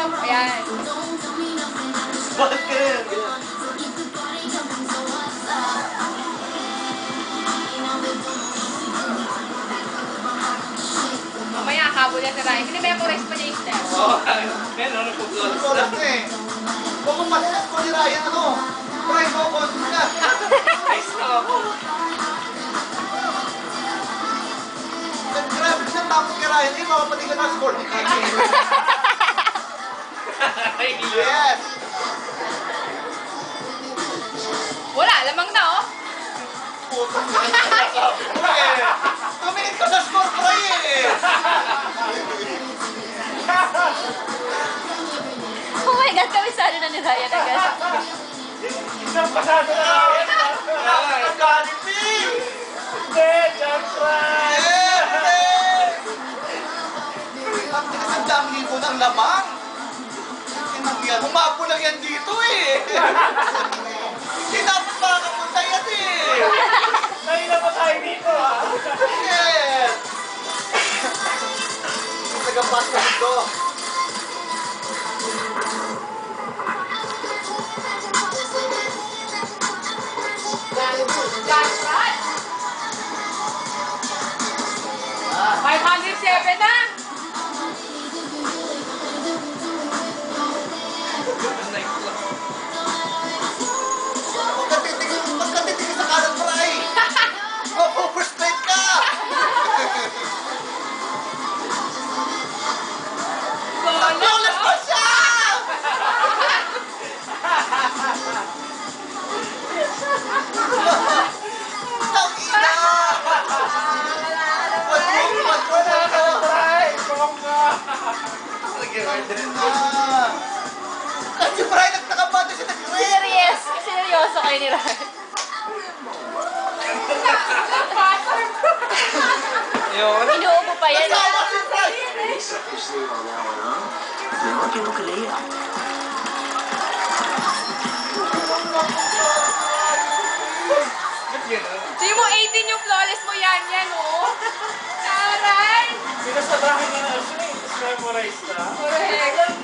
Ayan. Bakit ka rin? Mamaya, habol yan si Ryan. Hindi-memorize pa niya yung step. Oo. Yan, ano po? Lolas na eh. Huwag mong masinas ko ni Ryan, ano? Try mo, konti ka. Ayos na ako. Grabe siya tapos kay Ryan, eh, makapati ka na score ni Kiki. Yes! Wala, lamang na, oh. Putang ina, sabi ko eh. Tumingin ka sa score ko eh. Oh my God, kami sana na ni Ryan agad. Isang pasado na ako yan. Nagkanipin! Hindi, jump try! Ang tigas ang dami ko ng lamang. Humapo lang yan dito eh. Hindi dapat makakapunta yan eh. Nahila pa tayo dito ah. Yes! Nagapas na dito. That's right. 507 na. Pagkatitigil sa kanan mo ay. Mag-overstraight ka. Flawless pa siya! Tangina! Wala ka na try! Bongga! Kasi Brian, nagtakabado siya nag-great! Seryoso kayo ni Ryan. Yun. Inuubo pa yan. Nagtawa si Brian! Mejor que lo que leía. Ba't gano'n? Tingnan mo, 18 yung flawless mo yan, oh. Taray! Sinasabahan ka na actually, tapos memorize na. Correct.